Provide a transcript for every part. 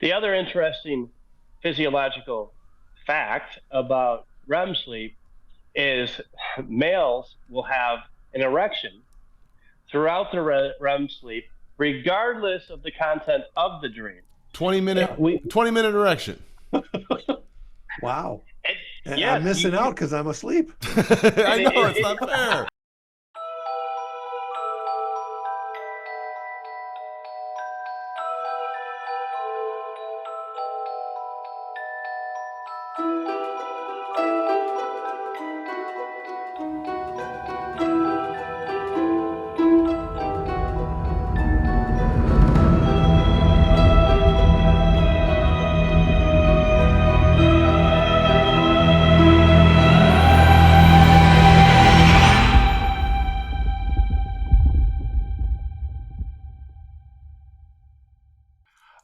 The other interesting physiological fact about REM sleep is males will have an erection throughout the REM sleep, regardless of the content of the dream. 20 Yeah, minute 20-minute erection. Wow. it, I'm yes, missing out because I'm asleep. I know, it's it- not fair.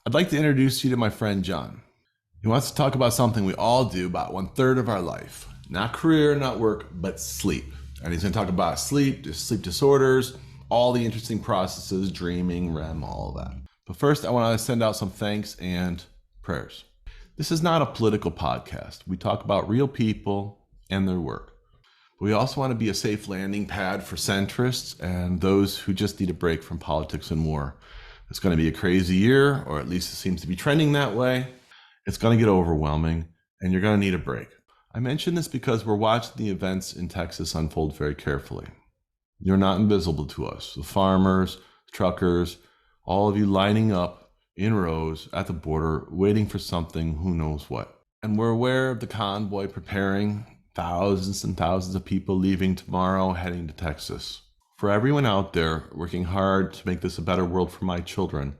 I'd like to introduce you to my friend John. He wants to talk about something we all do about 1/3 of our life. Not career, not work, but sleep. And he's going to talk about sleep disorders, all the interesting processes, dreaming, REM, all of that. But first, I want to send out some thanks and prayers. This is not a political podcast. We talk about real people and their work. But we also want to be a safe landing pad for centrists and those who just need a break from politics and war. It's going to be a crazy year, or at least it seems to be trending that way. It's going to get overwhelming, and you're going to need a break. I mention this because we're watching the events in Texas unfold very carefully. You're not invisible to us. The farmers, truckers, all of you lining up in rows at the border, waiting for something, who knows what. And we're aware of the convoy preparing, thousands and thousands of people leaving tomorrow, heading to Texas. For everyone out there working hard to make this a better world for my children,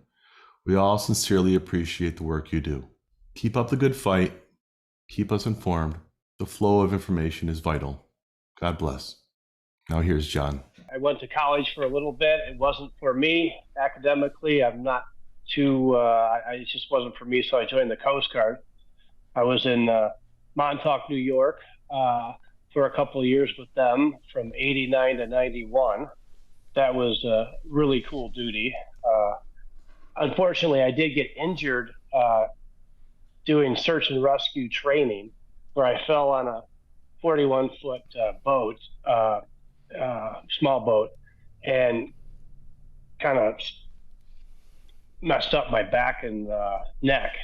we all sincerely appreciate the work you do. Keep up the good fight. Keep us informed. The flow of information is vital. God bless. Now here's John. I went to college for a little bit. It wasn't for me academically. I'm not too, it just wasn't for me, so I joined the Coast Guard. I was in Montauk, New York, for a couple of years with them from 89 to 91. That was a really cool duty. Unfortunately, I did get injured doing search and rescue training where I fell on a 41-foot boat, small boat, and kind of messed up my back and neck.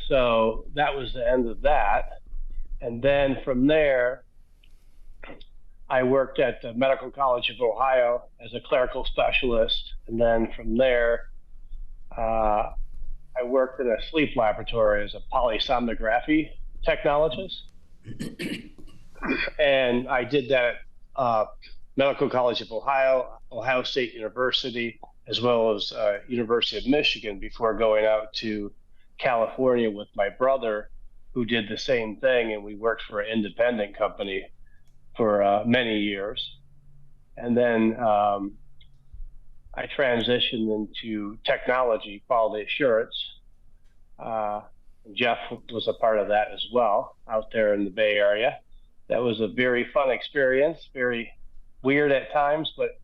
So that was the end of that. And then from there, I worked at the Medical College of Ohio as a clerical specialist. And then from there, I worked in a sleep laboratory as a polysomnography technologist. And I did that at Medical College of Ohio, Ohio State University, as well as University of Michigan before going out to California with my brother, who did the same thing, and we worked for an independent company for many years. And then I transitioned into technology, quality assurance. Jeff was a part of that as well out there in the Bay Area. That was a very fun experience, very weird at times, but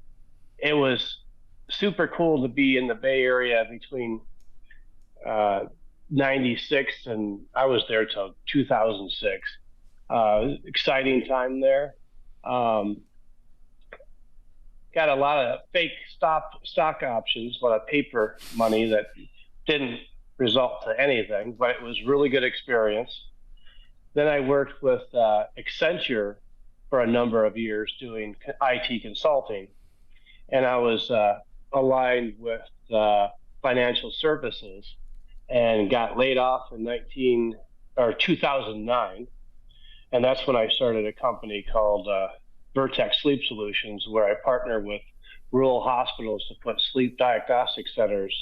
it was super cool to be in the Bay Area between 96 and I was there till 2006. Exciting time there. Got a lot of fake stock options, a lot of paper money that didn't result to anything, but it was really good experience. Then I worked with Accenture for a number of years doing IT consulting, and I was aligned with financial services and got laid off in 2009. And that's when I started a company called Vertex Sleep Solutions, where I partner with rural hospitals to put sleep diagnostic centers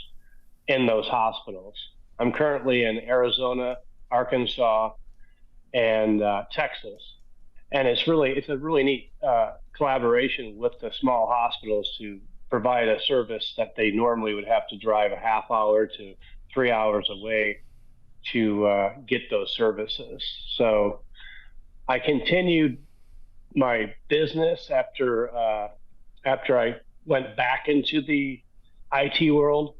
in those hospitals. I'm currently in Arizona, Arkansas, and Texas. And it's a really neat collaboration with the small hospitals to provide a service that they normally would have to drive a half hour to 3 hours away to get those services. So I continued my business after I went back into the IT world.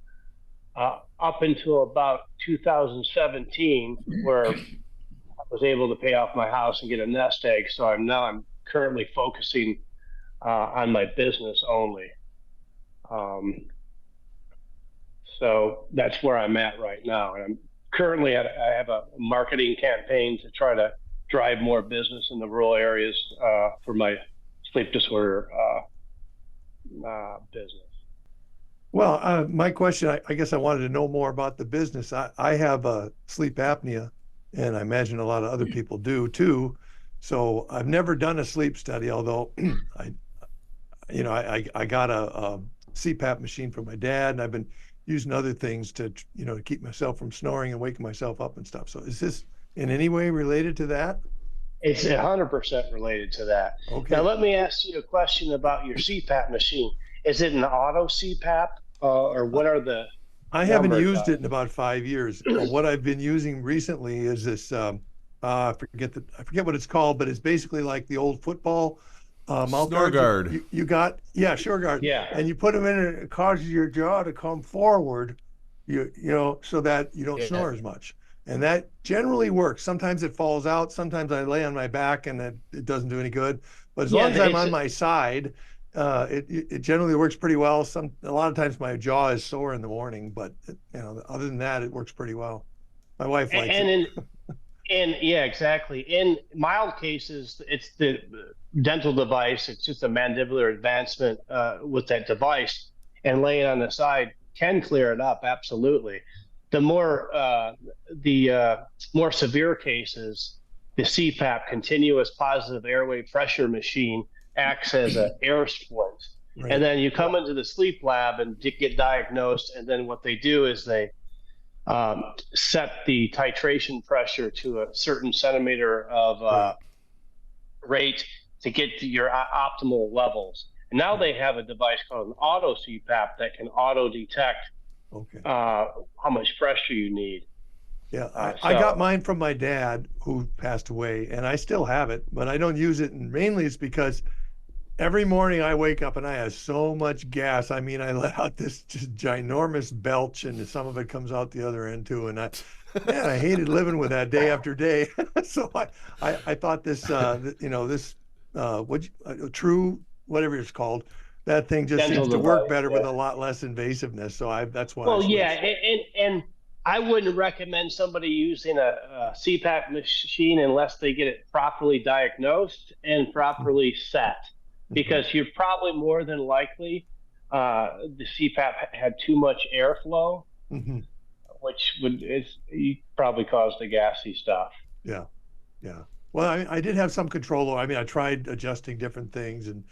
up until about 2017, where I was able to pay off my house and get a nest egg. So I'm currently focusing on my business only. So that's where I'm at right now. And I'm currently I have a marketing campaign to try to drive more business in the rural areas for my sleep disorder business. Well, my question, I guess I wanted to know more about the business. I have sleep apnea, and I imagine a lot of other people do too. So I've never done a sleep study, although I got a CPAP machine from my dad, and I've been using other things to keep myself from snoring and waking myself up and stuff. So is this in any way related to that? It's 100% related to that. Okay. Now, let me ask you a question about your CPAP machine. Is it an auto CPAP, or what are the I haven't numbers used on it in about 5 years. What I've been using recently is this, I forget what it's called, but it's basically like the old football mouth Snore guard. You got, yeah, sure guard. Yeah. And you put them in and it causes your jaw to come forward, so that you don't snore as much. And that generally works. Sometimes it falls out. Sometimes I lay on my back and it doesn't do any good. But as long as I'm on my side, it generally works pretty well. A lot of times my jaw is sore in the morning, but other than that, it works pretty well. My wife likes it. Yeah, exactly. In mild cases, it's the dental device. It's just a mandibular advancement with that device, and laying on the side can clear it up. Absolutely. The more severe cases, the CPAP, continuous positive airway pressure machine, acts as an air splint. Right. And then you come into the sleep lab and get diagnosed, and then what they do is they set the titration pressure to a certain centimeter of rate to get to your optimal levels. And now they have a device called an auto CPAP that can auto detect how much pressure you need. Yeah, I got mine from my dad, who passed away, and I still have it, but I don't use it. And mainly it's because every morning I wake up and I have so much gas. I mean, I let out this just ginormous belch, and some of it comes out the other end too. And I hated living with that day after day. So I thought this, true, whatever it's called, that thing just seems to work better with a lot less invasiveness. So that's why. Well, yeah, and I wouldn't recommend somebody using a CPAP machine unless they get it properly diagnosed and properly set, because you're probably more than likely the CPAP had too much airflow, which you probably caused the gassy stuff. Yeah. Well, I did have some control. I mean, I tried adjusting different things, and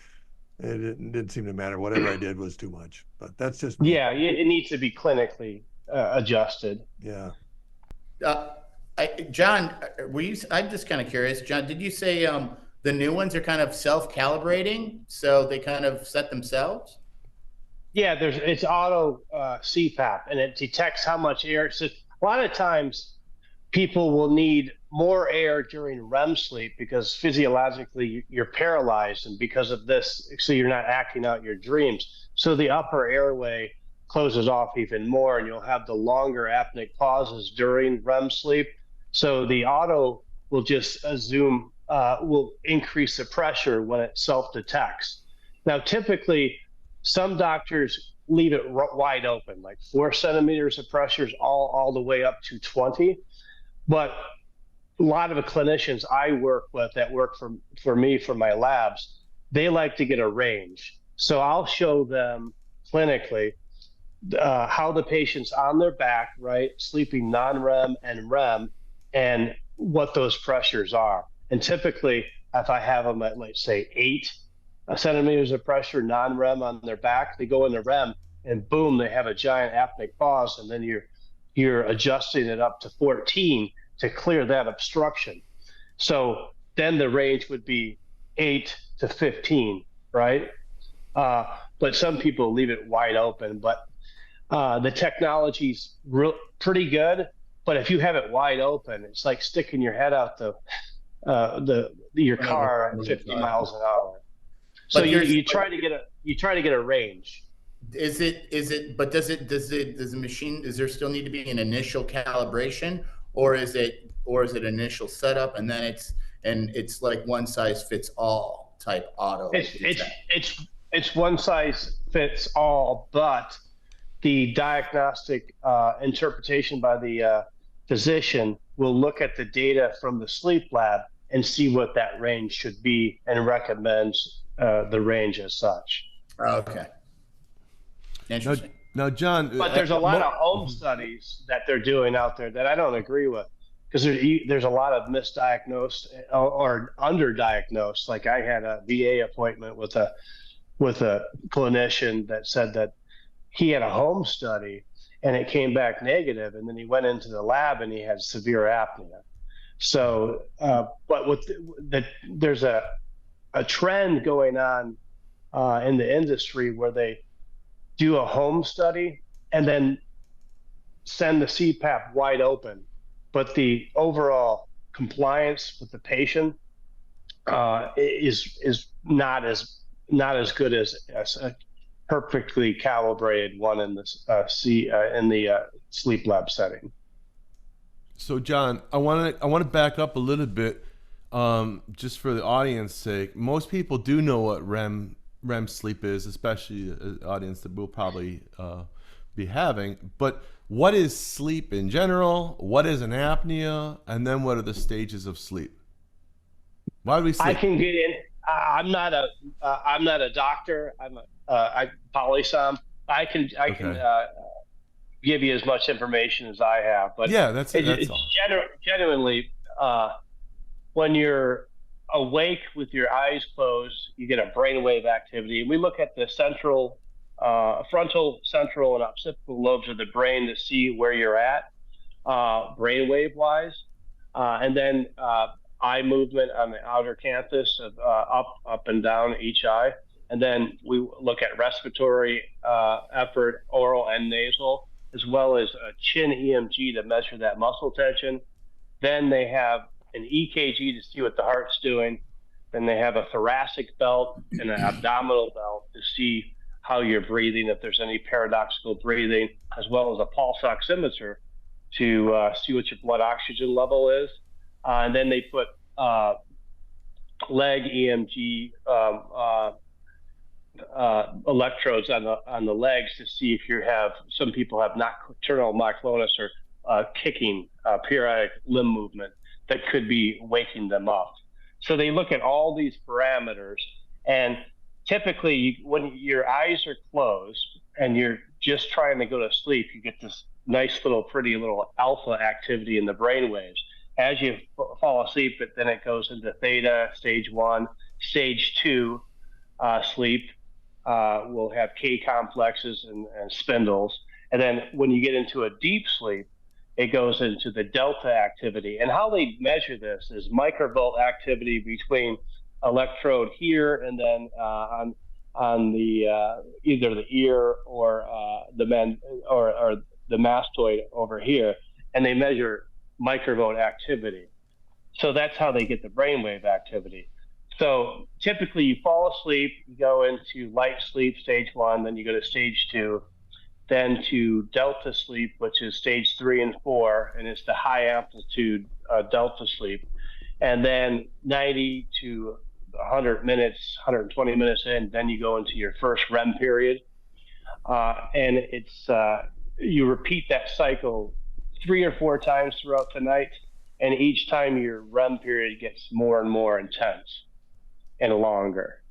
it didn't seem to matter. Whatever I did was too much. But that's just me. Yeah, it needs to be clinically adjusted. Yeah. John, I'm just kind of curious. John, did you say the new ones are kind of self-calibrating, so they kind of set themselves? Yeah, it's auto CPAP, and it detects how much air. So a lot of times people will need more air during REM sleep because physiologically you're paralyzed, and because of this, so you're not acting out your dreams. So the upper airway closes off even more, and you'll have the longer apneic pauses during REM sleep. So the auto will just will increase the pressure when it self-detects. Now, typically, some doctors leave it wide open, like 4 centimeters of pressures all the way up to 20. But a lot of the clinicians I work with that work for me for my labs, they like to get a range. So I'll show them clinically how the patient's on their back, right, sleeping non-REM and REM, and what those pressures are. And typically, if I have them at, let's say, 8 centimeters of pressure non-REM on their back, they go into REM, and boom, they have a giant apneic pause, and then you're adjusting it up to 14 to clear that obstruction. So then the range would be 8 to 15, right? But some people leave it wide open. But the technology's pretty good. But if you have it wide open, it's like sticking your head out your car at 50 miles an hour. So you try to get a range. but does the machine, does there still need to be an initial calibration, or is it initial setup and then it's like one size fits all type auto detect? It's one size fits all, but the diagnostic interpretation by the physician will look at the data from the sleep lab and see what that range should be and recommends the range as such. Okay. Interesting. Now, John, but there's a lot of home studies that they're doing out there that I don't agree with, because there's a lot of misdiagnosed or underdiagnosed. Like I had a VA appointment with a clinician that said that he had a home study and it came back negative, and then he went into the lab and he had severe apnea. So, but there's a trend going on in the industry where they do a home study and then send the CPAP wide open, but the overall compliance with the patient is not as good as a perfectly calibrated one in the sleep lab setting. So, John, I want to back up a little bit, just for the audience sake. Most people do know what REM sleep is, especially an audience that we'll probably be having. But what is sleep in general? What is an apnea? And then what are the stages of sleep? Why do we sleep? I can get in. I'm not a doctor. I'm polysom. I can give you as much information as I have. But yeah, that's all. Genuinely, when you're awake with your eyes closed, you get a brainwave activity. And we look at the frontal, central, and occipital lobes of the brain to see where you're at, brainwave wise, and then eye movement on the outer canthus of up and down each eye. And then we look at respiratory effort, oral and nasal, as well as a chin EMG to measure that muscle tension. Then they have an EKG to see what the heart's doing. Then they have a thoracic belt and an abdominal belt to see how you're breathing, if there's any paradoxical breathing, as well as a pulse oximeter to see what your blood oxygen level is. And then they put leg EMG electrodes on the legs to see if you have, some people have nocturnal myoclonus or kicking periodic limb movement that could be waking them up. So they look at all these parameters, and typically when your eyes are closed and you're just trying to go to sleep, you get this nice little pretty little alpha activity in the brain waves. As you fall asleep, then it goes into theta, stage 1, stage 2 sleep. Will have K complexes and spindles. And then when you get into a deep sleep, it goes into the delta activity. And how they measure this is microvolt activity between electrode here and then on the either the ear or the mastoid over here, and they measure microvolt activity. So that's how they get the brainwave activity. So typically you fall asleep, you go into light sleep, stage 1, then you go to stage 2, then to delta sleep, which is stage 3 and 4, and it's the high amplitude delta sleep. And then 90 to 100 minutes, 120 minutes in, then you go into your first REM period. And it's you repeat that cycle 3 or 4 times throughout the night, and each time your REM period gets more and more intense and longer.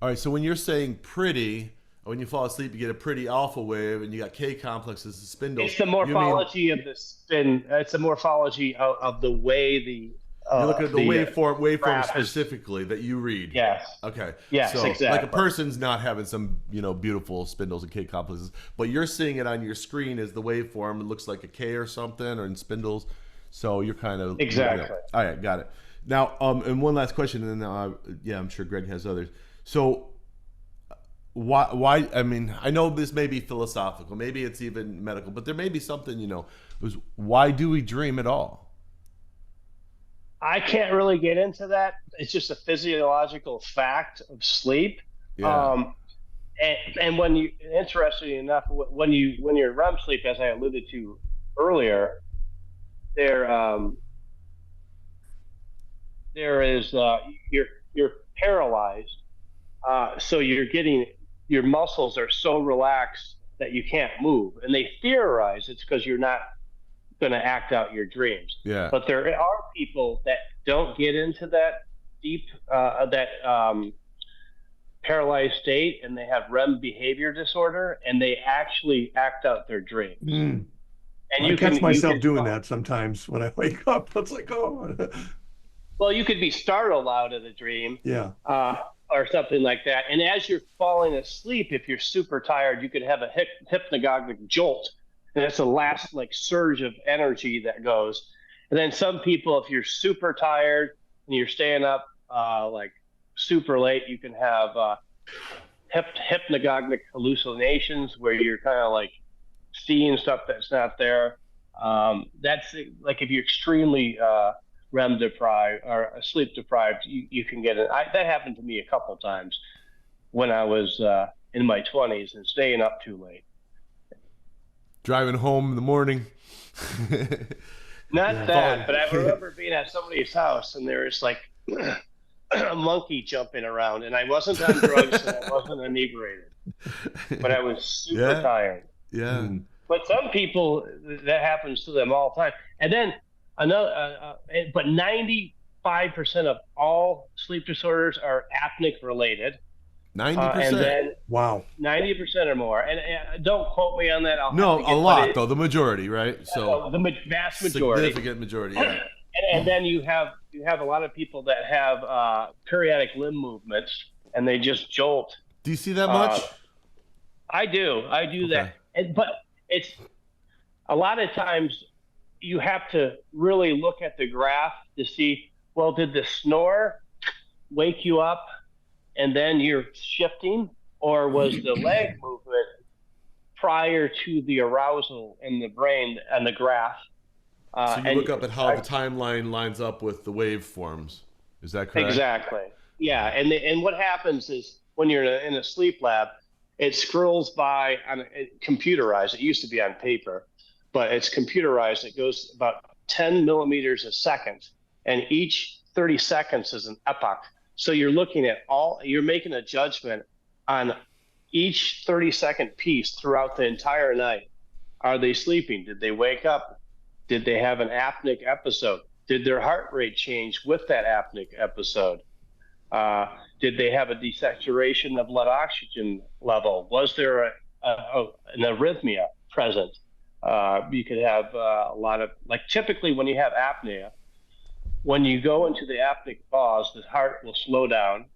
All right, so when you're saying pretty, when you fall asleep, you get a pretty alpha wave, and you got K complexes and spindles. It's the morphology of the spin. It's the morphology of the way the. You look at the waveform specifically that you read. Yes. Okay. Yes, so, exactly. Like a person's not having some, beautiful spindles and K complexes, but you're seeing it on your screen as the waveform. It looks like a K or something, or in spindles. So you're kind of exactly. All right, got it. Now, and one last question, and then I'm sure Greg has others. So, why? I mean, I know this may be philosophical, maybe it's even medical, but there may be something. Was why do we dream at all? I can't really get into that. It's just a physiological fact of sleep. Yeah. and when you, interestingly enough, when you're in REM sleep, as I alluded to earlier, there there is you're paralyzed, so your muscles are so relaxed that you can't move, and they theorize it's because you're not going to act out your dreams. Yeah. But there are people that don't get into that deep paralyzed state, and they have REM behavior disorder, and they actually act out their dreams. Mm. And I catch myself doing that sometimes when I wake up. It's like, oh. Well, you could be startled out of the dream. Yeah. Or something like that. And as you're falling asleep, if you're super tired, you could have a hypnagogic jolt. And it's a last like surge of energy that goes. And then some people, if you're super tired and you're staying up like super late, you can have hypnagogic hallucinations where you're kind of like seeing stuff that's not there. That's like if you're extremely REM deprived or sleep deprived, you can get it. That happened to me a couple times when I was in my 20s and staying up too late. Driving home in the morning. Not that, but I remember being at somebody's house and there was like a monkey jumping around, and I wasn't on drugs and I wasn't inebriated, but I was super tired. Yeah. But some people, that happens to them all the time. And then another, but 95% of all sleep disorders are apneic related. 90%. And then wow, 90% or more. And don't quote me on that. No, a lot though. The majority, right? So the vast majority. Significant majority. Yeah. And then you have a lot of people that have periodic limb movements, and they just jolt. Do you see that much? I do that. But it's a lot of times you have to really look at the graph to see, well, did the snore wake you up and then you're shifting, or was the leg movement prior to the arousal in the brain and the graph? So you look up at how the timeline lines up with the waveforms. Is that correct? Exactly. Yeah. And what happens is when you're in a sleep lab, it scrolls by on computerized. It used to be on paper, but it's computerized. It goes about 10 millimeters a second, and each 30 seconds is an epoch. So you're looking at you're making a judgment on each 30-second piece throughout the entire night. Are they sleeping? Did they wake up? Did they have an apneic episode? Did their heart rate change with that apneic episode? Did they have a desaturation of blood oxygen level? Was there an arrhythmia present? You could have a lot of, like typically when you have apnea, when you go into the apneic pause, the heart will slow down,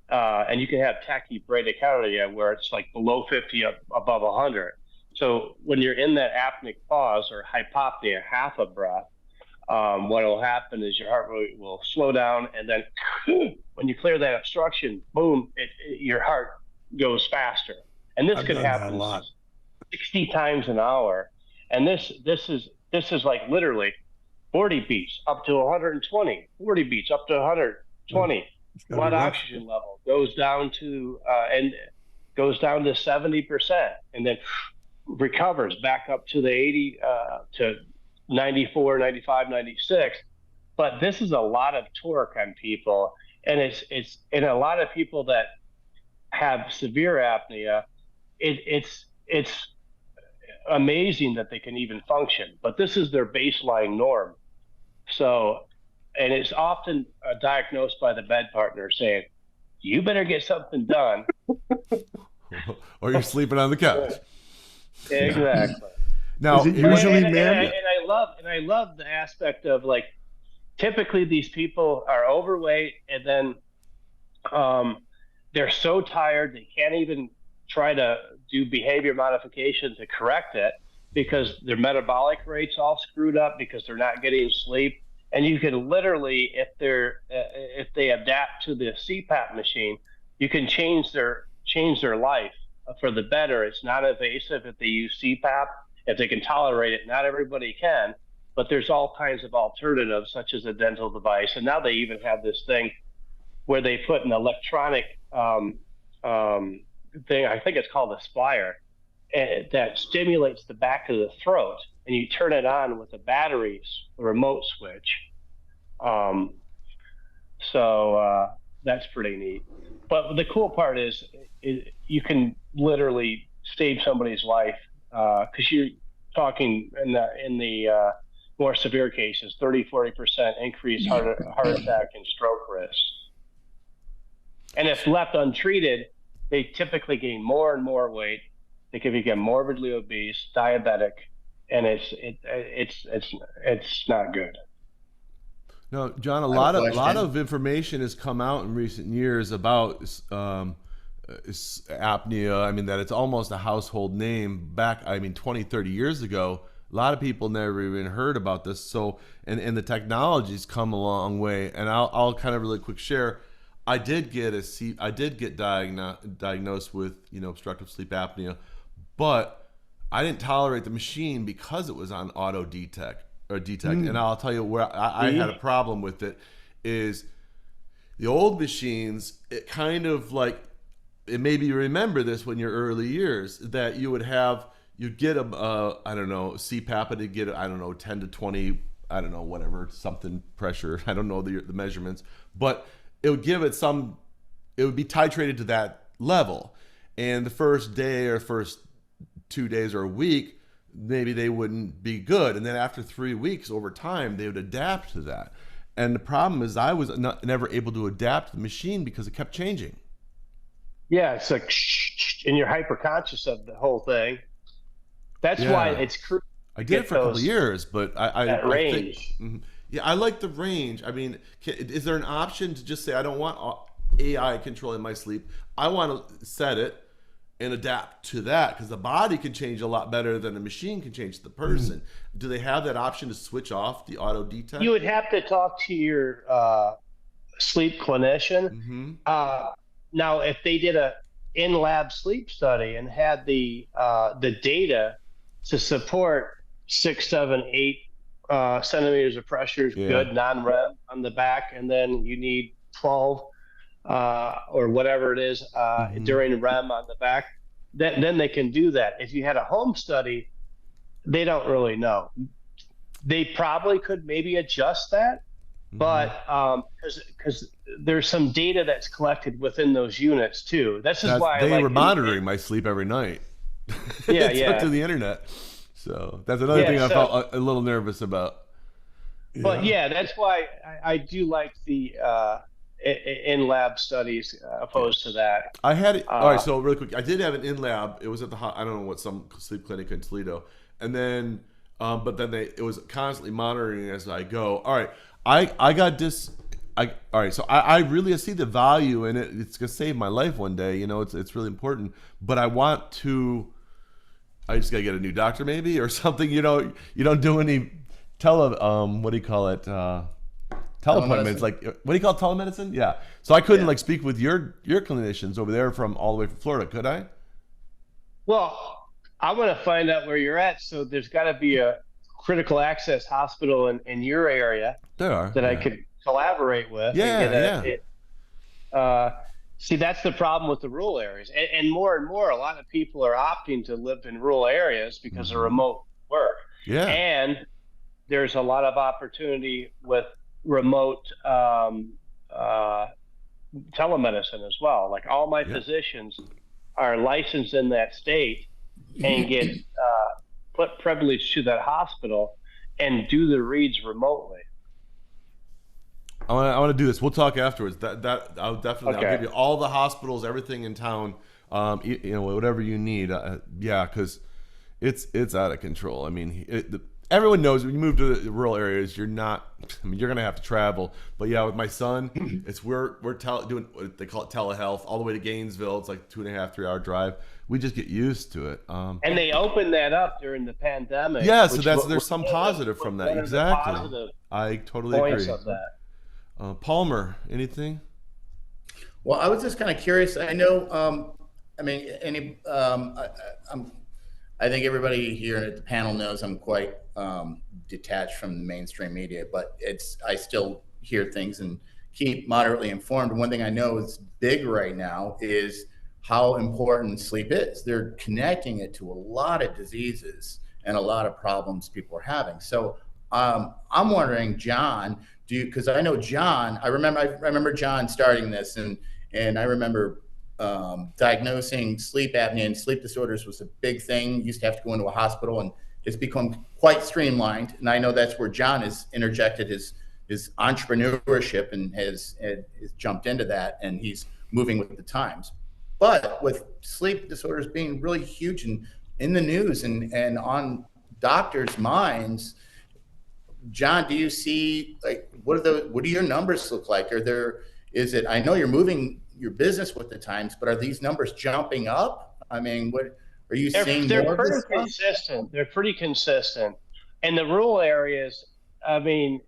and you can have tachybradycardia where it's like below 50 above 100. So when you're in that apneic pause or hypopnea, half a breath, what will happen is your heart rate will slow down, and then when you clear that obstruction, boom, your heart goes faster. And this could happen a lot, 60 times an hour. And this is like literally 40 beats up to 120, 40 beats up to 120. Blood oxygen level goes down to 70%, and then recovers back up to the 80 to 94, 95, 96. But this is a lot of torque on people, and it's in a lot of people that have severe apnea. It's amazing that they can even function, but this is their baseline norm. So, and it's often diagnosed by the bed partner saying, "You better get something done, or you're sleeping on the couch." Exactly. Now, is it usually men? And I love the aspect of, like, typically these people are overweight, and then they're so tired they can't even try to do behavior modification to correct it because their metabolic rate's all screwed up because they're not getting sleep. And you can literally, if they adapt to the CPAP machine, you can change their life for the better. It's not invasive if they use CPAP. If they can tolerate it, not everybody can, but there's all kinds of alternatives, such as a dental device. And now they even have this thing where they put an electronic thing, I think it's called a Spire, that stimulates the back of the throat, and you turn it on with a battery, a remote switch. So that's pretty neat. But the cool part is you can literally save somebody's life, because you're talking in the more severe cases, 30-40% increased heart attack and stroke risk. And if left untreated, they typically gain more and more weight. They can become morbidly obese, diabetic, and it's not good. No, John, a lot of information has come out in recent years about apnea. I mean, that it's almost a household name. Back, 20, 30 years ago, a lot of people never even heard about this. So, and the technology's come a long way. And I'll kind of really quick share. I did get diagnosed with obstructive sleep apnea, but I didn't tolerate the machine because it was on auto detect. And I'll tell you where I had a problem with it is the old machines. It kind of like, it maybe you remember this when your early years, that you'd get a CPAP, and it'd get 10 to 20 whatever something pressure. I don't know the measurements, but it would give it it would be titrated to that level, and the first day or first 2 days or a week, maybe they wouldn't be good. And then after 3 weeks, over time, they would adapt to that. And the problem is I was never able to adapt to the machine because it kept changing. Yeah, it's like, and you're hyper conscious of the whole thing. That's why it's crucial. I did it for a couple of years, but I range. I like the range. I mean, is there an option to just say, I don't want AI controlling my sleep. I want to set it and adapt to that, because the body can change a lot better than the machine can change the person. Do they have that option to switch off the auto detect? You would have to talk to your sleep clinician. Now, if they did a in-lab sleep study and had the data to support 6, 7, 8 centimeters of pressure is good, non-REM on the back, and then you need 12 or whatever it is during REM on the back, then they can do that. If you had a home study, they don't really know. They probably could maybe adjust that, but because there's some data that's collected within those units too. That's why they were monitoring my sleep every night. It's up to the internet. So that's another thing I felt a little nervous about. But that's why I do like the in lab studies opposed to that. I had it. All right, so really quick, I did have an in lab. It was at I don't know what, some sleep clinic in Toledo, and then but then it was constantly monitoring as I go. All right, I got this. All right, so I really see the value in it. It's gonna save my life one day. It's really important. But I just gotta get a new doctor maybe or something. You don't do any what do you call it? Teleappointments, like, what do you call it, telemedicine? Yeah. So I couldn't speak with your clinicians over there all the way from Florida, could I? Well, I want to find out where you're at. So there's got to be a critical access hospital in your area that I could collaborate with. See, that's the problem with the rural areas, and more, a lot of people are opting to live in rural areas because of remote work. Yeah. And there's a lot of opportunity with remote telemedicine as well. Like, all my physicians are licensed in that state and get put privilege to that hospital and do the reads remotely. I want to do this. We'll talk afterwards. I'll definitely. I'll give you all the hospitals, everything in town. Whatever you need. Because it's out of control. I mean, everyone knows when you move to the rural areas, you're not. I mean, you're gonna have to travel. But with my son, we're doing what they call it telehealth all the way to Gainesville. It's like 2.5-3 hour drive. We just get used to it. And they opened that up during the pandemic. Yeah, so there's some positive from that. Exactly. I totally agree. Of that. Palmer, anything? Well, I was just kind of curious. I know. I think everybody here at the panel knows I'm quite detached from the mainstream media, but I still hear things and keep moderately informed. One thing I know is big right now is how important sleep is. They're connecting it to a lot of diseases and a lot of problems people are having. So I'm wondering, John, because I know John, I remember John starting this, and I remember diagnosing sleep apnea and sleep disorders was a big thing. You used to have to go into a hospital, and it's become quite streamlined. And I know that's where John has interjected his entrepreneurship and has jumped into that, and he's moving with the times. But with sleep disorders being really huge and in the news and on doctors' minds, John, do you see, like, what do your numbers look like? I know you're moving your business with the times, but are these numbers jumping up? I mean, what are you seeing? They're pretty consistent. They're pretty consistent. In the rural areas, I mean,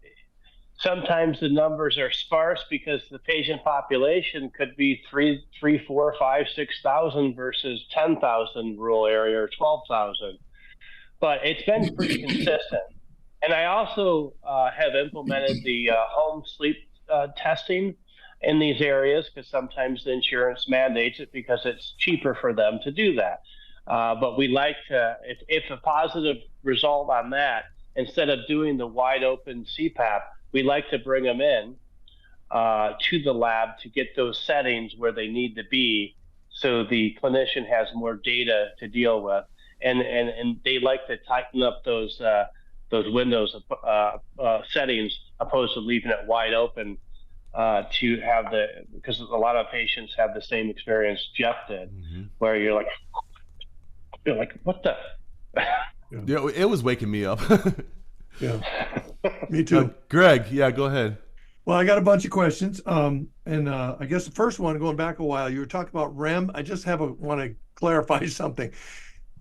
sometimes the numbers are sparse because the patient population could be 3, 4, 5, 6,000 versus 10,000 rural area or 12,000. But it's been pretty consistent. And I also have implemented the home sleep testing in these areas because sometimes the insurance mandates it because it's cheaper for them to do that. But we like to, if a positive result on that, instead of doing the wide open CPAP, we like to bring them in to the lab to get those settings where they need to be so the clinician has more data to deal with. And they like to tighten up those windows settings opposed to leaving it wide open to have because a lot of patients have the same experience Jeff did, where you're like, what the? Yeah, it was waking me up. Yeah, me too. Greg, yeah, go ahead. Well, I got a bunch of questions. And I guess the first one, going back a while, you were talking about REM. I just want to clarify something.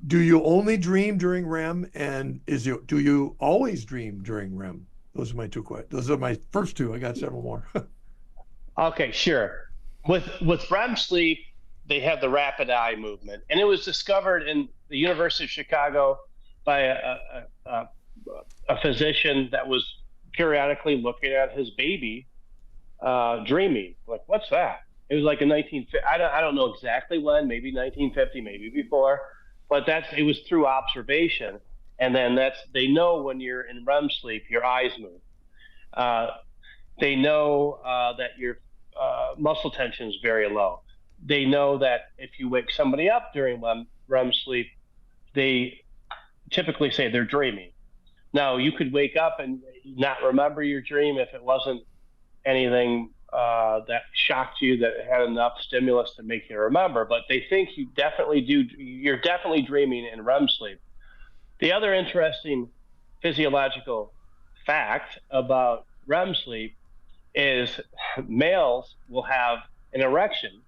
Do you only dream during REM, and do you always dream during REM? Those are my two questions. Those are my first two. I got several more. Okay, sure. With REM sleep, they have the rapid eye movement, and it was discovered in the University of Chicago by a physician that was periodically looking at his baby dreaming. Like, what's that? It was like in 1950. I don't know exactly when, maybe 1950, maybe before, but it was through observation. And then they know when you're in REM sleep, your eyes move. They know that your muscle tension is very low. They know that if you wake somebody up during REM sleep, they typically say they're dreaming. Now, you could wake up and not remember your dream if it wasn't anything that shocked you, that had enough stimulus to make you remember, but they think you're definitely dreaming in REM sleep. The other interesting physiological fact about REM sleep is males will have an erection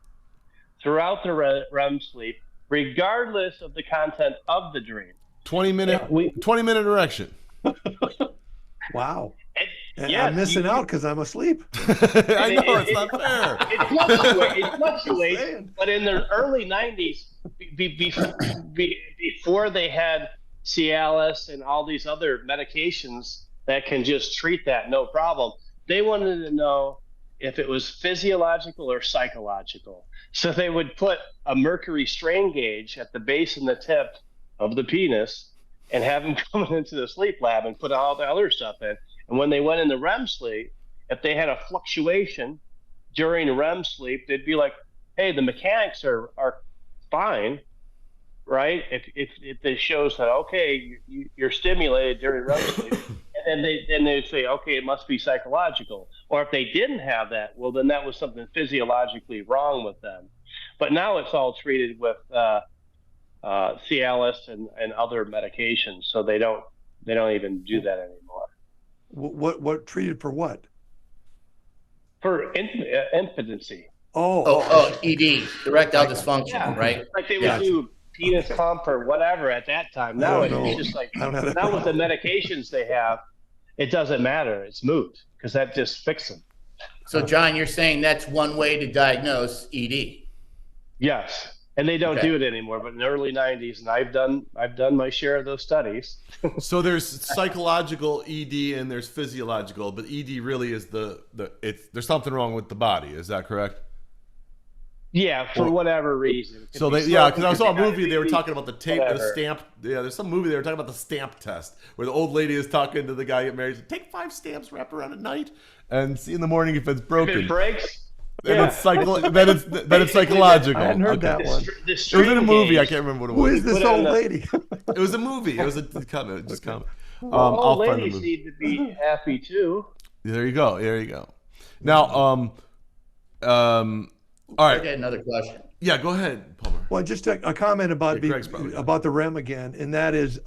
throughout the REM sleep, regardless of the content of the dream. 20-minute erection. Wow. Yeah, I'm missing out because I'm asleep. I know, it's not fair. It fluctuates, but in the early 90s, before they had Cialis and all these other medications that can just treat that no problem, they wanted to know if it was physiological or psychological. So they would put a mercury strain gauge at the base and the tip of the penis and have them come into the sleep lab and put all the other stuff in. And when they went into REM sleep, if they had a fluctuation during REM sleep, they'd be like, hey, the mechanics are fine, right? If it shows that, okay, you're stimulated during REM sleep, and then they say, okay, it must be psychological. Or if they didn't have that, well, then that was something physiologically wrong with them. But now it's all treated with Cialis and other medications, so they don't even do that anymore. What treated for what? For impotency. ED, erectile dysfunction, right? Like they would do penis pump or whatever at that time. Now it's just like, now with the medications they have, it doesn't matter. It's moot because that just fixes them. So John, you're saying that's one way to diagnose ED? Yes. And they don't do it anymore, but in the early 90s, and I've done my share of those studies. So there's psychological ED and there's physiological, but ED really is there's something wrong with the body. Is that correct? Yeah, for whatever reason. It could So be they, yeah, because I smoking, saw a could be movie. They were diabetes, talking about the tape, the whatever. stamp. Yeah, there's some movie they were talking about the stamp test, where the old lady is talking to the guy get married. Said, take 5 stamps, wrap around at night, and see in the morning if it's broken. If it breaks, And it's then it's psychological. I hadn't heard that one. the It was in a movie. gauge. I can't remember what it Who was. is this Put it on old the- lady? It was a movie. It was a comment. Just comment. Old I'll find the ladies movie. need to be happy too. There you go. There you go. Now, all right. Okay, another question. Yeah, go ahead, Palmer. Well, just a comment about Yeah, Greg's probably got it. about the REM again, and that is,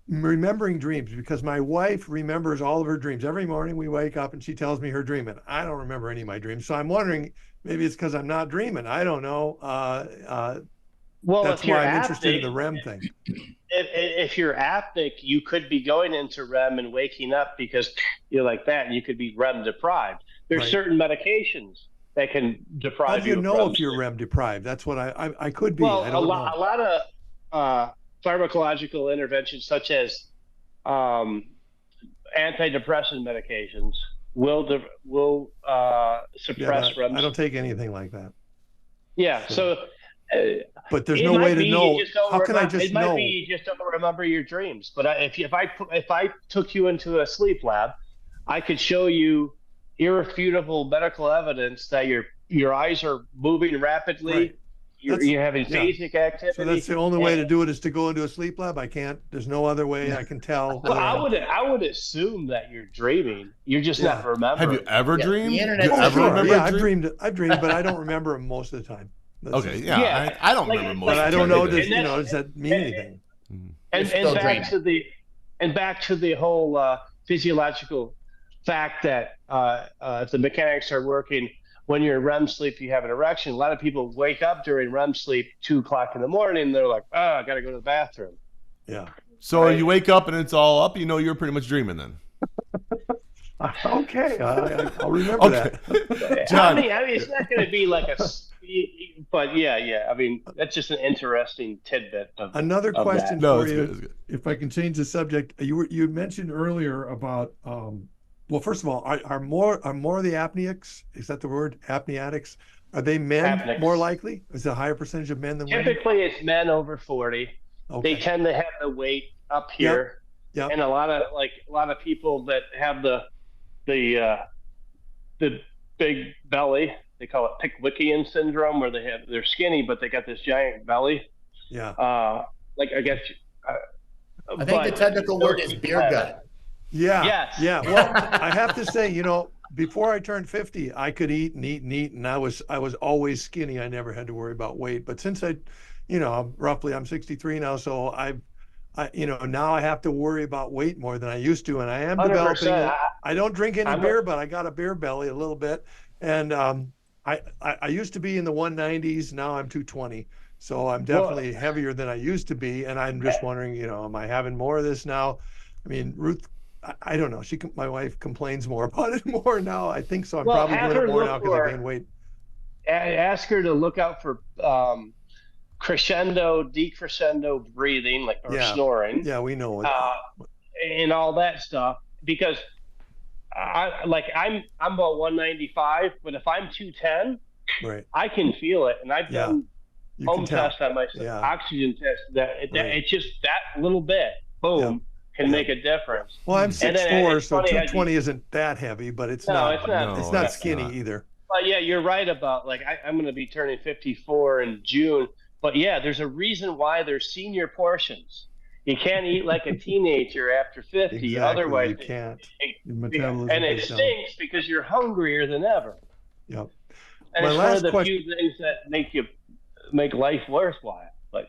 remembering dreams, because my wife remembers all of her dreams. Every morning we wake up and she tells me her dream, and I don't remember any of my dreams. So I'm wondering, maybe it's because I'm not dreaming. I don't know. Well, That's if you're why I'm interested in apneic, the REM thing. if you're apneic, you could be going into REM and waking up because you're like that, and you could be REM deprived. There's Right. certain medications that can deprive How do you of know REM if you're sleep. REM deprived? That's what I could be. Well, I a don't know. lot of pharmacological interventions, such as antidepressant medications, will suppress but REM. I don't take anything like that. Yeah, so. But there's It no might way to be you know. just don't How can I remember- just It might know? be you just don't remember your dreams. But if I took you into a sleep lab, I could show you irrefutable medical evidence that your eyes are moving rapidly. Right. You're having phasic activity. So that's the only way to do it, is to go into a sleep lab. I can't. There's no other way I can tell. Well, whether I would assume that you're dreaming. You're just Yeah. not remembering. Have you ever Yeah, dreamed? the internet- Do you Oh, ever sure. remember Yeah, a dream? I've dreamed, but I don't remember them most of the time. That's Okay, just- yeah. Yeah, I don't like- remember most But of I the don't time know. either. Does that mean anything? And still back to the whole physiological fact that if the mechanics are working, when you're in REM sleep, you have an erection. A lot of people wake up during REM sleep 2 o'clock in the morning. And they're like, oh, I got to go to the bathroom. Yeah. So Right. you wake up and it's all up. You know you're pretty much dreaming then. Okay. I'll remember that. John. I mean, it's not going to be like but yeah. I mean, that's just an interesting tidbit. Another of question No, for it's you, good. It's good. if I can change the subject. You mentioned earlier about, well, first of all, are more of the apneics, is that the word, apneatics? Are they men Apneics. more likely? Is it a higher percentage of men than women? Typically, it's men over 40. Okay. They tend to have the weight up here, Yep. and a lot of people that have the big belly. They call it Pickwickian syndrome, where they're skinny but they got this giant belly. Yeah. Like I guess. I think the technical word is beer gut. Yeah. Yes. Yeah. Well, I have to say, before I turned 50, I could eat and eat and eat, and I was always skinny. I never had to worry about weight. But since I'm 63 now, so now I have to worry about weight more than I used to, and I am 100%. developing. I don't drink any I'm a- beer, but I got a beer belly a little bit, and I used to be in the 190s. Now I'm 220. So I'm definitely heavier than I used to be, and I'm just wondering, am I having more of this now? I mean, Ruth, I don't know. My wife complains more about it more now. I think so. I'm Well, probably have doing her it more look now because I for- gained weight. Ask her to look out for crescendo, decrescendo breathing, or Yeah. snoring, Yeah, we know it. and all that stuff. Because I'm about 195, but if I'm 210, Right. I can feel it, and I've Yeah. done You home can tell. test on my Yeah. oxygen test. Right. It's just that little bit, boom, can make a difference. Well, I'm And then 6'4", it's so funny how 220 isn't that heavy, but it's No, not. it's not. It's No, not it's skinny not. either. But yeah, you're right about I'm going to be turning 54 in June. But yeah, there's a reason why there's senior portions. You can't eat like a teenager after 50. Exactly. Otherwise, You can't. Your and metabolism it goes down. stinks because you're hungrier than ever. Yep. And My it's one last of the question- few things that make life worthwhile. But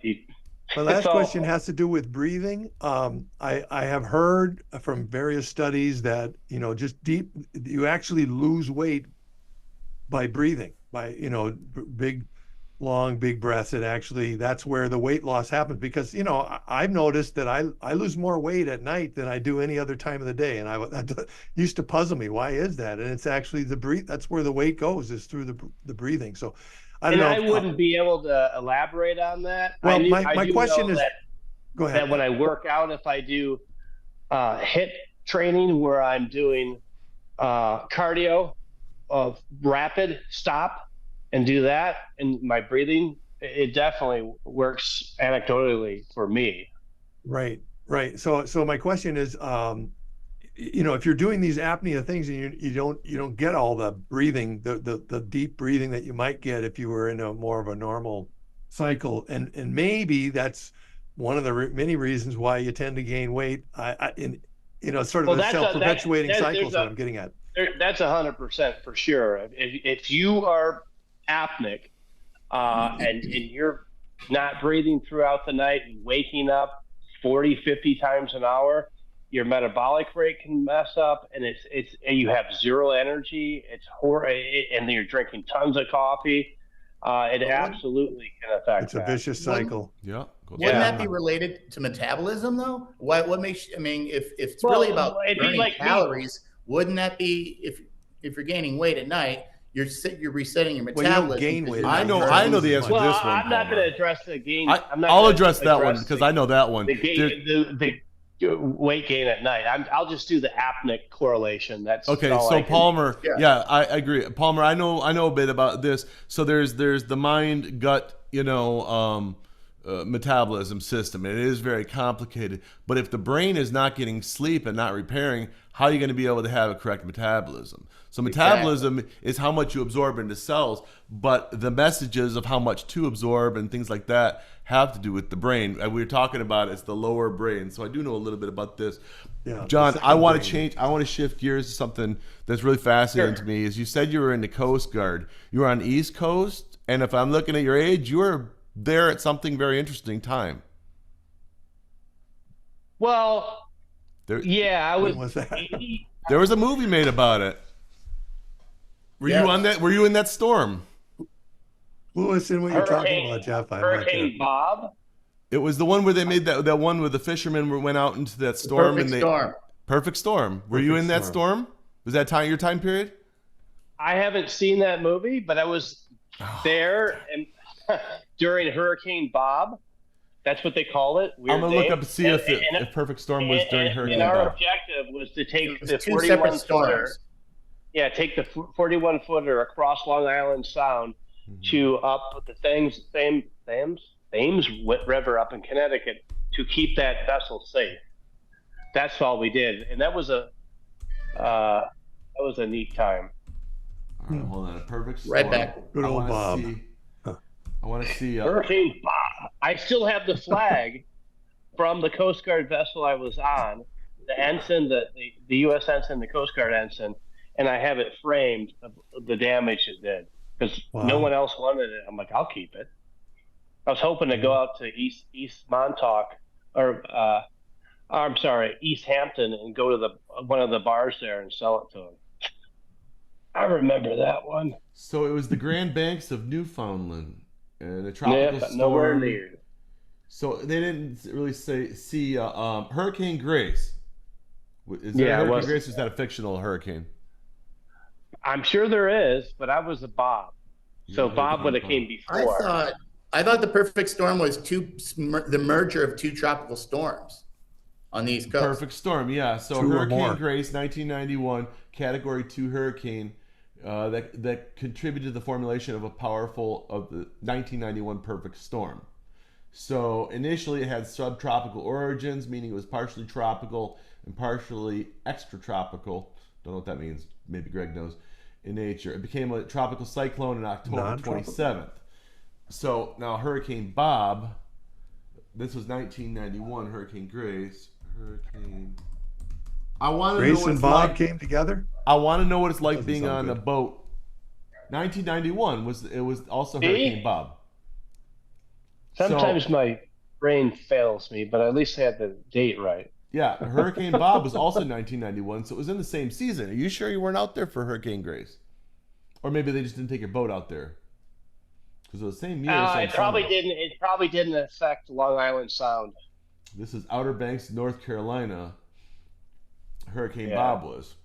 My last So- question has to do with breathing. I have heard from various studies that, just you actually lose weight by breathing, by, big breaths. That's where the weight loss happens, because, I've noticed that I lose more weight at night than I do any other time of the day. And that used to puzzle me. Why is that? And it's actually that's where the weight goes, is through the breathing. So I don't know. I wouldn't be able to elaborate on that. Well, I my do question know is, go ahead. that when I work out, if I do HIIT training where I'm doing cardio of rapid stop, and do that, and my breathing, it definitely works anecdotally for me. Right. So my question is, if you're doing these apnea things and you don't get all the breathing, the deep breathing that you might get if you were in a more of a normal cycle, and maybe that's one of the many reasons why you tend to gain weight. Sort of a self-perpetuating cycle is what I'm getting at. That's 100% for sure. If you are apneic and you're not breathing throughout the night and waking up 40, 50 times an hour, your metabolic rate can mess up, and you have zero energy. It's horrible, and you're drinking tons of coffee. It absolutely can affect. It's a vicious cycle. Wouldn't that be related to metabolism though? What makes? I mean, if it's really about burning calories, wouldn't that be if you're gaining weight at night? You're resetting your metabolism. Well, you don't gain weight. I know the answer to this one. I'm not going to address the gain. I'll address that one because I know that one. The weight gain at night. I'll just do the apneic correlation. That's okay. So Palmer, I agree. Palmer, I know a bit about this. So there's the mind gut, metabolism system. It is very complicated. But if the brain is not getting sleep and not repairing, how are you going to be able to have a correct metabolism? So metabolism is how much you absorb into cells, but the messages of how much to absorb and things like that have to do with the brain. We were talking about it's the lower brain. So I do know a little bit about this. Yeah, John, I want to shift gears to something that's really fascinating to me. Is you said you were in the Coast Guard. You were on the East Coast, and if I'm looking at your age, you were there at something very interesting time. Well, I was. When was that? There was a movie made about it. Were you on that? Were you in that storm? Lewis, in what you're talking about, Jeff? Hurricane Bob. It was the one where they made that one where the fishermen went out into that storm. Perfect Storm. Were you in that storm? Was that your time period? I haven't seen that movie, but I was there and during Hurricane Bob. That's what they call it. I'm gonna look up to see if Perfect Storm was during Hurricane Bob. And our objective was to take the 41 footer. Yeah, take the 41 footer across Long Island Sound to up the Thames River up in Connecticut to keep that vessel safe. That's all we did, and that was a neat time. All right, hold on. A Perfect Storm. Right back. Good old Bob. I want to see Hurricane Bob. I still have the flag from the Coast Guard vessel I was on, the ensign, the U.S. ensign, the Coast Guard ensign, and I have it framed of the damage it did because no one else wanted it. I'm like, I'll keep it. I was hoping to go out to East Montauk East Hampton and go to one of the bars there and sell it to them. I remember that one. So it was the Grand Banks of Newfoundland and a tropical storm. Nowhere near. So they didn't really see Hurricane Grace. Is there Hurricane Grace, or is that a fictional hurricane? I'm sure there is, but I was a Bob. So Bob would have came before. I thought the Perfect Storm was the merger of two tropical storms on the East Coast. Perfect Storm, yeah. So Hurricane Grace, 1991, Category 2 hurricane that contributed to the formulation of the 1991 Perfect Storm. So initially it had subtropical origins, meaning it was partially tropical and partially extratropical. Don't know what that means. Maybe Greg knows. In nature, it became a tropical cyclone on October 27th. So now Hurricane Bob, this was 1991. Hurricane Grace, I want to know what and Bob came together. I want to know what it's like being on a boat. 1991 was also Hurricane Bob. Sometimes my brain fails me, but at least I had the date right. Yeah, Hurricane Bob was also 1991, so it was in the same season. Are you sure you weren't out there for Hurricane Grace? Or maybe they just didn't take your boat out there? Because it was the same year. It probably didn't. It probably didn't affect Long Island Sound. This is Outer Banks, North Carolina. Hurricane Bob was.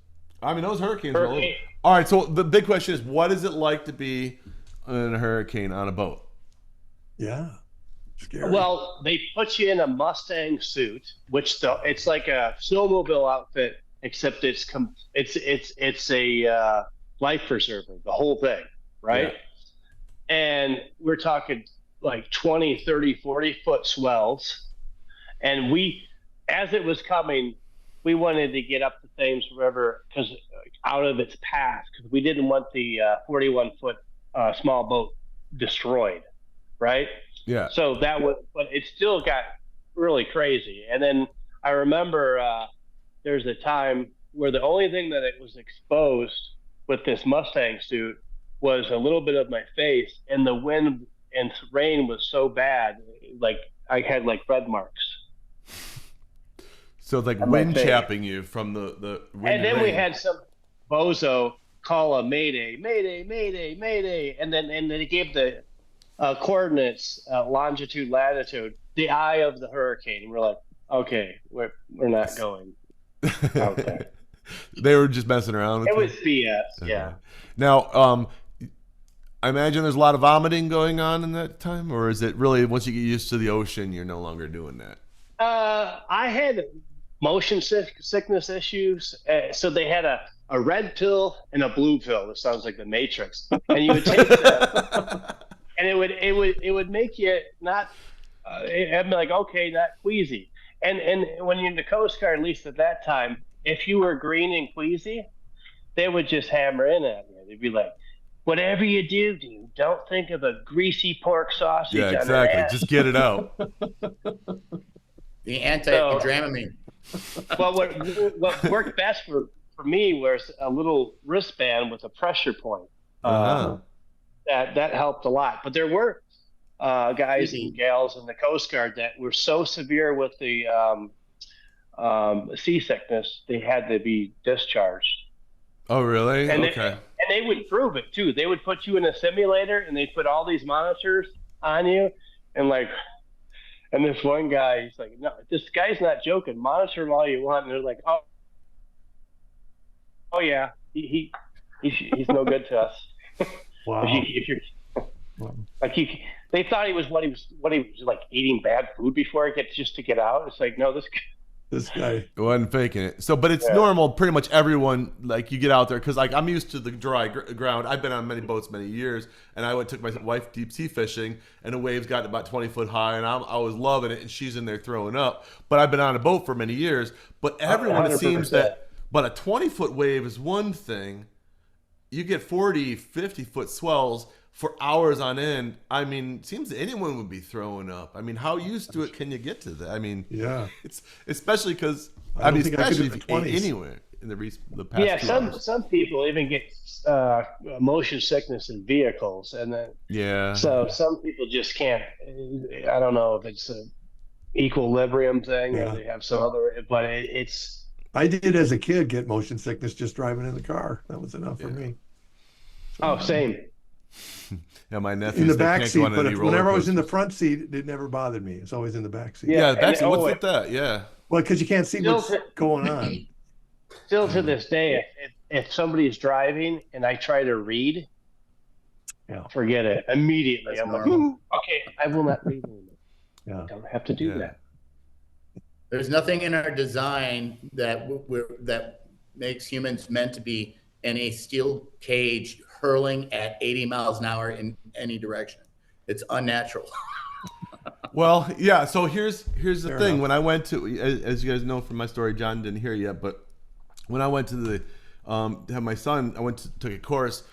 I mean, those hurricanes were all over. All right, so the big question is, what is it like to be in a hurricane on a boat? Yeah. Scary. Well, they put you in a Mustang suit, which it's like a snowmobile outfit, except it's a life preserver, the whole thing, right? and we're talking like 20, 30, 40-foot swells. And as it was coming, we wanted to get up the Thames River because out of its path, because we didn't want the 41-foot small boat destroyed, right? Yeah. So but it still got really crazy. And then I remember there's a time where the only thing that it was exposed with this Mustang suit was a little bit of my face, and the wind and rain was so bad, like I had like red marks. So like wind chapping you from the wind. And then rain. we had some bozo call a mayday, mayday, mayday, mayday, and then they gave the coordinates, longitude, latitude, the eye of the hurricane. And we're like, okay, we're not going out there. They were just messing around with it was BS. Yeah. Now, I imagine there's a lot of vomiting going on in that time, or is it really once you get used to the ocean, you're no longer doing that? I had motion sickness issues, so they had a red pill and a blue pill. This sounds like the Matrix, and you would take that, and it would make you not. I'd be like, okay, not queasy. And when you're in the Coast Guard, at least at that time, if you were green and queasy, they would just hammer in at you. They'd be like, whatever you do, don't think of a greasy pork sausage. Yeah, exactly. Just get it out. The anti-Dramamine. Well, what worked best for me was a little wristband with a pressure point. That helped a lot. But there were guys and gals in the Coast Guard that were so severe with the seasickness, they had to be discharged. Oh, really? And okay. They would prove it too. They would put you in a simulator and they'd put all these monitors on you, and this one guy, he's like, no, this guy's not joking. Monitor him all you want. And they're like, oh yeah, he's no good to us. Wow. They thought he was what he was like eating bad food before he gets just to get out. It's like, no, this guy wasn't faking it. So, but it's normal. Pretty much everyone, like you get out there, because like I'm used to the dry ground. I've been on many boats many years, and I took my wife deep sea fishing, and the waves got about 20 foot high, and I was loving it, and she's in there throwing up. But I've been on a boat for many years. But everyone, 100%. It seems that, but a 20-foot wave is one thing. You get 40, 50-foot swells for hours on end. I mean, it seems anyone would be throwing up. I mean, how used to it can you get to that? I mean, yeah, it's especially because especially if you ate anywhere in the past. Yeah, 2 hours. some people even get motion sickness in vehicles, and then so some people just can't. I don't know if it's an equilibrium thing or they have some other, but it's. I did as a kid get motion sickness just driving in the car. That was enough for me. So, same. Yeah, my nephews in the back can't seat, go on any but whenever I was in the coasters. front seat, it never bothered me. It's always in the back seat. Yeah, the back seat. What's with that? Yeah. Well, because you can't see what's going on. Still to this day, if somebody's driving and I try to read, forget it immediately. That's I'm normal. like, okay, I will not read anymore. Yeah. I don't have to do that. There's nothing in our design that makes humans meant to be in a steel cage hurling at 80 miles an hour in any direction. It's unnatural. Well, yeah. So here's the Fair thing. enough. When I went to, as you guys know from my story, John didn't hear yet, but when I went to have my son, I took a course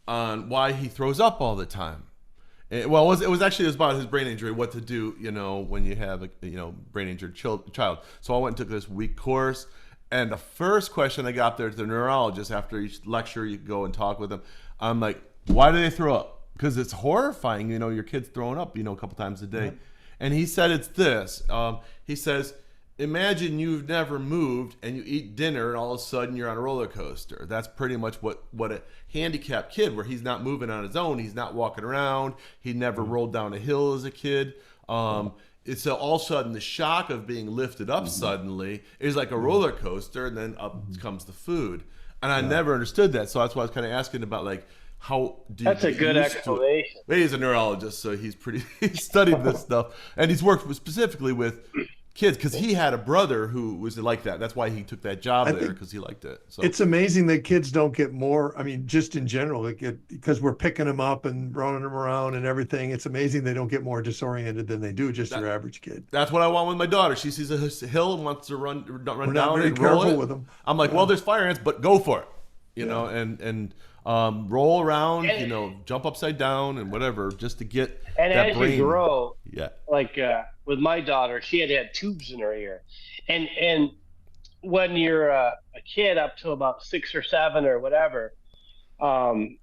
on why he throws up all the time. It was about his brain injury, what to do, when you have a brain injured child. So I went and took this week course, and the first question I got there to the neurologist after each lecture, you go and talk with them. I'm like, why do they throw up? Because it's horrifying, your kid's throwing up, a couple times a day. And he said it's this. He says, imagine you've never moved and you eat dinner and all of a sudden you're on a roller coaster. That's pretty much what a handicapped kid, where he's not moving on his own, he's not walking around, he never rolled down a hill as a kid. It's all of a sudden the shock of being lifted up suddenly is like a roller coaster, and then up comes the food. And I never understood that, so that's why I was kind of asking about how do you. That's a good explanation. He's a neurologist, so he's studied this stuff, and he's worked specifically with kids, because he had a brother who was like that. That's why he took that job there, because he liked it. So it's amazing that kids don't get more. I mean, just in general, because we're picking them up and running them around and everything. It's amazing they don't get more disoriented than they do just your average kid. That's what I want with my daughter. She sees a hill and wants to run We're down not very and roll careful it. with them. I'm like, well, there's fire ants, but go for it. You know, and roll around, you know, jump upside down and whatever, just to get and that as brain. you grow, Yeah. Like with my daughter, she had tubes in her ear, and when you're a kid up to about 6 or 7 or whatever, the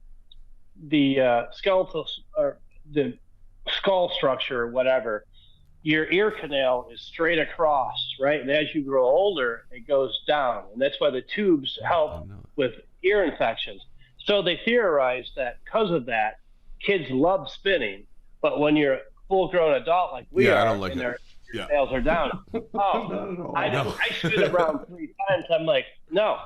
skeletal or the skull structure or whatever, your ear canal is straight across, right? And as you grow older, it goes down, and that's why the tubes help with ear infections. So they theorized that because of that, kids love spinning, but when you're a full-grown adult like we are, I don't like and it. their nails are down, I spin around 3 times. I'm like, no,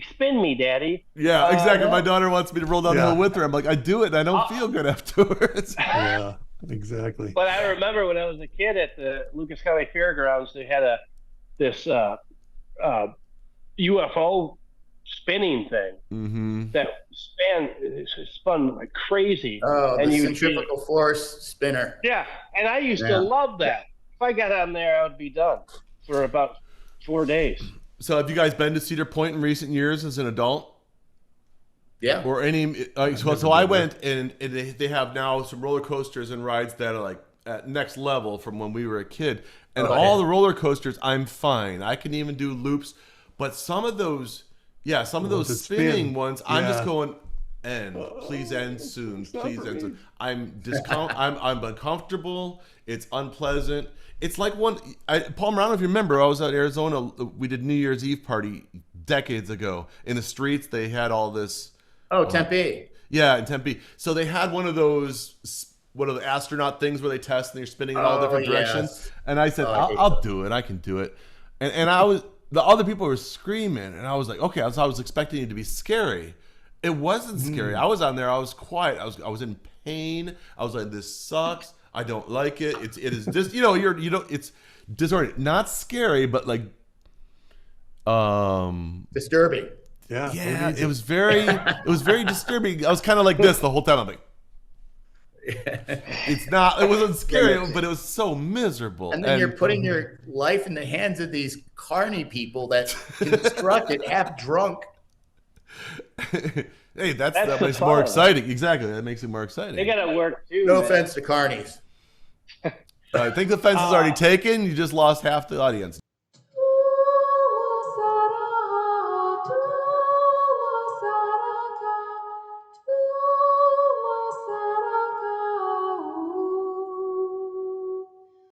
spin me, Daddy. Yeah, exactly. No. My daughter wants me to roll down the hill with her. I'm like, I do it, and I don't feel good afterwards. Yeah, exactly. But I remember when I was a kid at the Lucas County Fairgrounds, they had this UFO spinning thing that spun like crazy. Oh, and the centrifugal force spinner. Yeah, and I used to love that. If I got on there, I would be done for about 4 days. So have you guys been to Cedar Point in recent years as an adult? Yeah. Or any? So I went, and they have now some roller coasters and rides that are like at next level from when we were a kid. And all the roller coasters, I'm fine. I can even do loops, but some of those spinning ones, I'm just going, please end soon. Please end soon. I'm uncomfortable. It's unpleasant. It's like Paul Morano, if you remember, I was at Arizona. We did New Year's Eve party decades ago. In the streets, they had all this. Oh, Tempe. Yeah, in Tempe. So they had one of the astronaut things where they test and you're spinning in all different directions. And I said, I'll do it. I can do it. And the other people were screaming, and I was like, okay, I was expecting it to be scary. It wasn't scary. I was on there. I was quiet. I was in pain. I was like, this sucks. I don't like it. It is just, it's disorienting. Not scary, but like, disturbing. Yeah. It was very disturbing. I was kind of like this the whole time. I'm like, it wasn't scary, but it was so miserable. And then you're putting your life in the hands of these carny people that construct it half drunk. Hey, that makes it more exciting. Exactly. That makes it more exciting. They got to work too. No offense to carnies. I think the fence is already taken. You just lost half the audience.